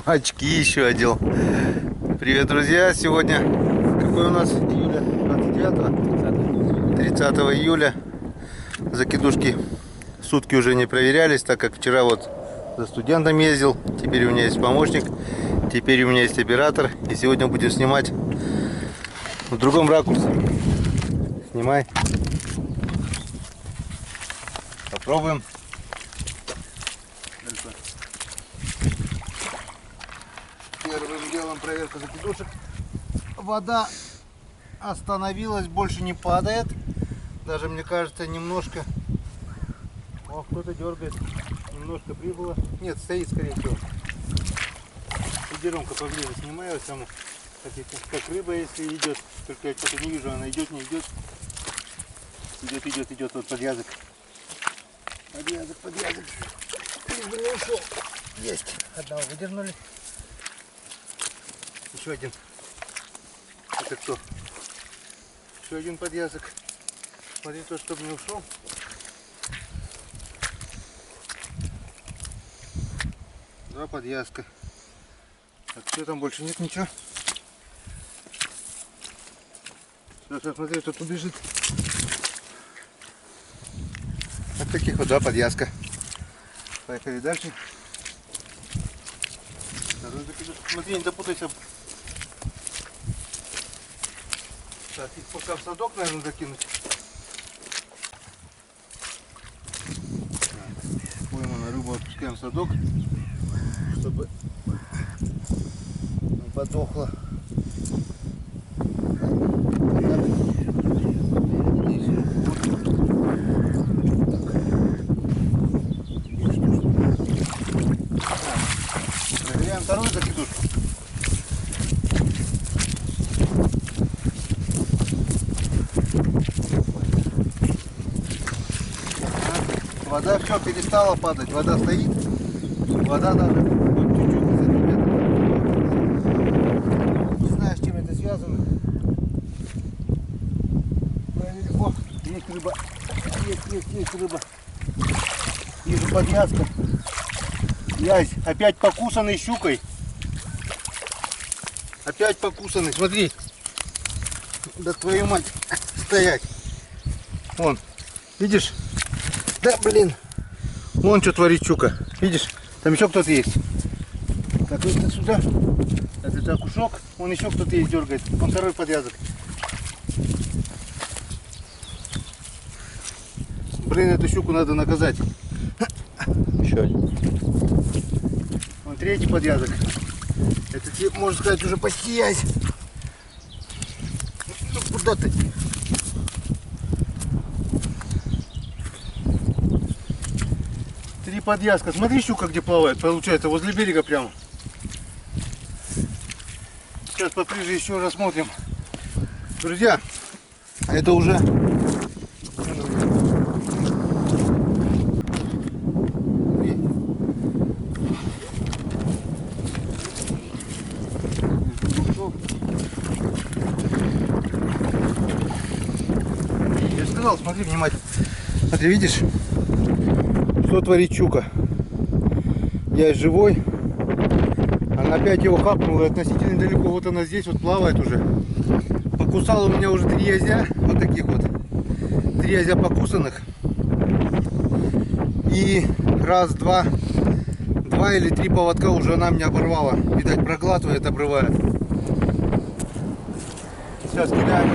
Очки еще одел. Привет, друзья! Сегодня какой у нас? Июля 29-го? 30 июля. Закидушки сутки уже не проверялись, так как вчера вот за студентом ездил. Теперь у меня есть помощник. Теперь у меня есть оператор. И сегодня будем снимать в другом ракурсе. Снимай. Попробуем. Первым делом проверка закидушек. Вода остановилась, больше не падает. Даже, мне кажется, немножко... О, кто-то дергает. Немножко прибыло. Нет, стоит, скорее всего. Идеромка поближе снимаю саму. Как рыба, если идет. Только я что-то не вижу, она идет, не идет. Идет вот под язык. Под язык. Лишь бы не ушел. Есть. Одного выдернули. Еще один. Это кто? Еще один подъязок. Смотри, то, чтобы не ушел. Два подъязка. Так, что там больше нет ничего? Сейчас, смотри, тут убежит. Вот таких вот два подъязка. Поехали дальше. Смотри, не допутайся. Так, их пока в садок, наверное, закинуть. Пойманную рыбу отпускаем в садок, чтобы не подохла. Проверяем вторую закидушку. Вода все перестала падать, вода стоит, вода даже вот чуть-чуть на сантиметр. Не знаю, с чем это связано. О, есть рыба, есть рыба. Вижу подвязка. Ясь, опять покусанный щукой. Опять покусанный, смотри. Да твою мать, стоять. Вон, видишь? Да блин, вон что творит щука. Видишь, там еще кто-то есть. Так, это сюда. Это окушок. Вон еще кто-то есть, дергает. Вон второй подвязок. Блин, эту щуку надо наказать. Еще один. Вон третий подвязок. Это, можно сказать, уже почти ясь. Ну, куда ты? Три подвязка. Смотри, щука где плавает. Получается, возле берега прямо. Сейчас поближе еще рассмотрим. Друзья, это уже... Я сказал, смотри внимательно. Смотри, видишь? Что творит щука? Я живой. Она опять его хапнула относительно далеко. Вот она здесь вот плавает уже. Покусала у меня уже 3 язя. Вот таких вот. 3 язя покусанных. И раз, два или 3 поводка уже она меня оборвала. Видать, проглатывает, обрывает. Сейчас кидаем.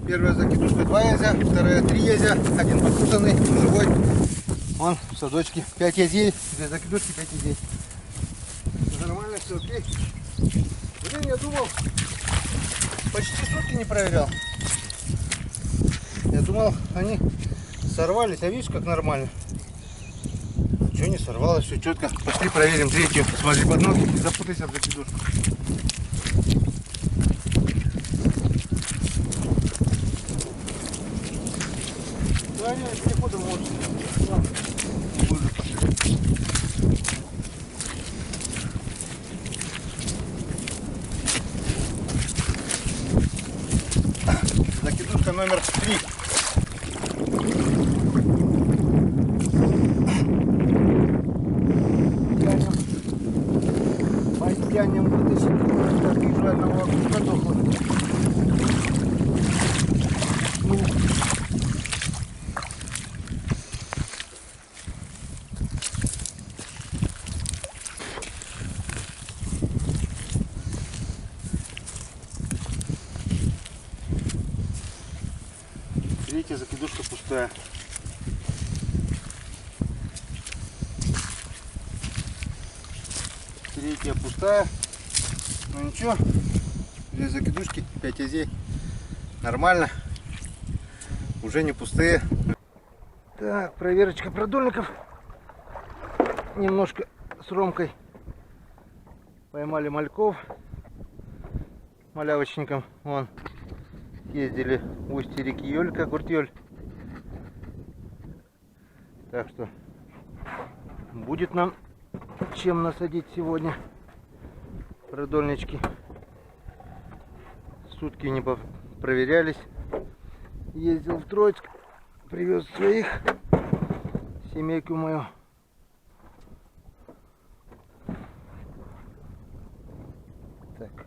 Первая закидушка 2 язя, вторая 3 язя, один покусанный, живой. Вон в садочке 5 язей, 2 закидушки, 5 язей. Нормально, все окей. Блин, я думал, почти сутки не проверял. Я думал, они сорвались, а видишь, как нормально. Ничего не сорвалось, все четко. Пошли проверим третью. Смотри под ноги, не запутайся в закидушку. Да нет, переходом можно. номер 3. Потянем вытащить, как вижу, одного окушка дохлого. Видите, закидушка пустая. Третья пустая. Ну ничего, две закидушки, 5 азей. Нормально. Уже не пустые. Так, проверочка продольников. Немножко с Ромкой поймали мальков. Малявочником. Вон. Ездили в устье реки Ёлька, Куртёль. Так что будет нам чем насадить сегодня продольнички. Сутки не проверялись. Ездил в Троицк, привез своих, семейку мою. Так,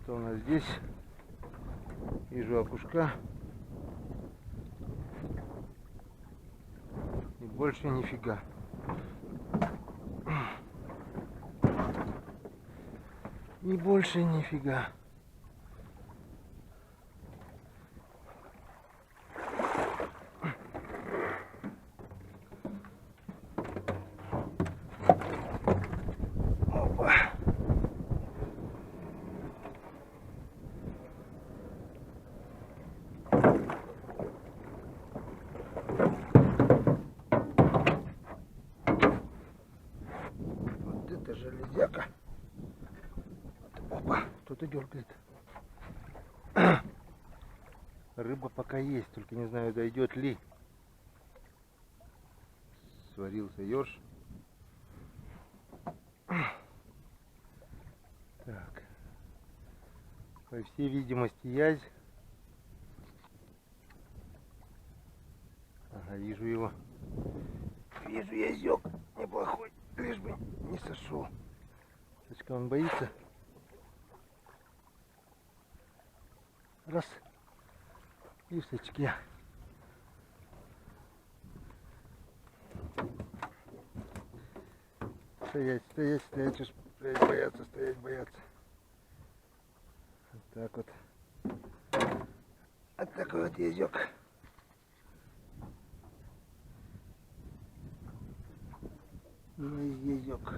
что у нас здесь? Вижу окушка. И больше нифига. И больше нифига. Опа. Вот это железяка. Опа, кто-то дергает. Рыба пока есть, только не знаю, дойдет ли. Сварился ёрш. Так. По всей видимости, язь. Ага, вижу его. Вижу язёк. Неплохой. Лишь бы не сошел. Сачка, он боится. Раз. И в сачке. Стоять, стоять, стоять. Уж стоять бояться, стоять бояться. Вот так вот. Вот такой вот язёк. Язёк.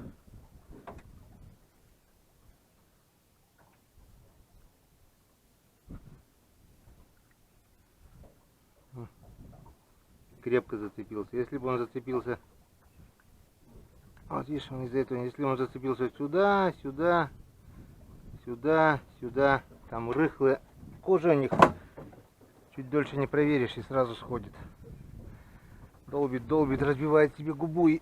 Крепко зацепился. Если бы он зацепился, вот видишь, он из-за этого, если он зацепился сюда, сюда, сюда, сюда, там рыхлая кожа у них, чуть дольше не проверишь и сразу сходит. Долбит, долбит, разбивает себе губу и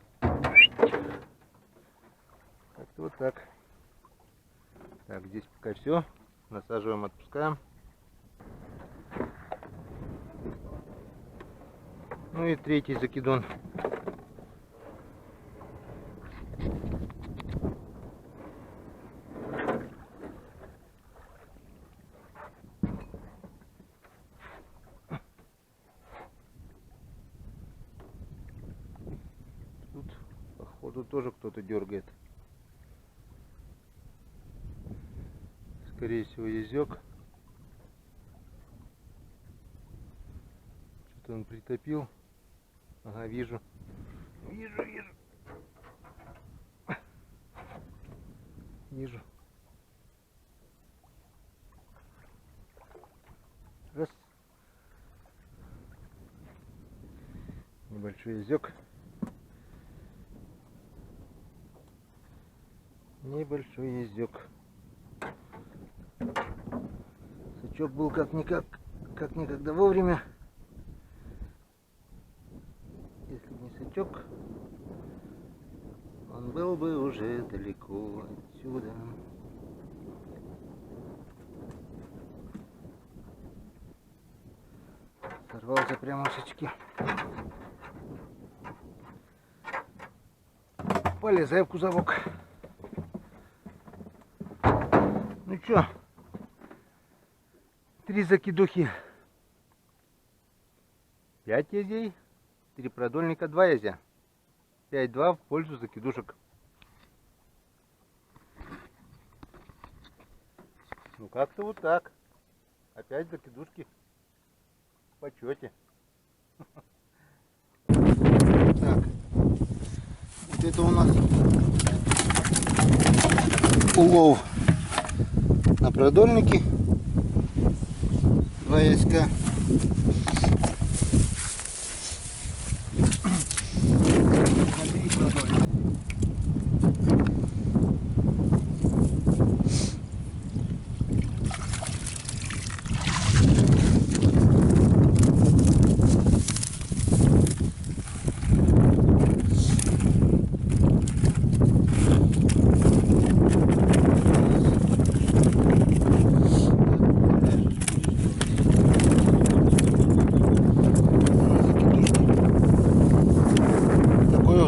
как-то вот так. Так, здесь пока все. Насаживаем, отпускаем. Ну и третий закидон. Тут, походу, тоже кто-то дергает. Скорее всего, язёк. Что-то он притопил. Ага, вижу. Вижу, вижу. Вижу. Раз. Небольшой язёк. Небольшой язёк. Сачок был как никогда вовремя. Если бы не сачок, он был бы уже далеко отсюда. Сорвался прямушечки. Полезай в кузовок. Ну чё, 3 закидухи, 5 езей, 3 продольника, 2 езя. 5-2 в пользу закидушек. Ну как-то вот так. Опять закидушки в почете. Так, вот это у нас улов на продольнике. 2 яська. На 3 продольника.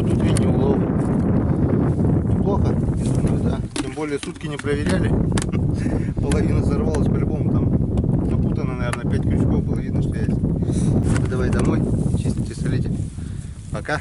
Тут видите улов. Неплохо, я думаю, да. Тем более сутки не проверяли. Половина сорвалась по-любому, там запутано, наверное, 5 крючков было видно, что есть. Давай домой, чистите, солите. Пока.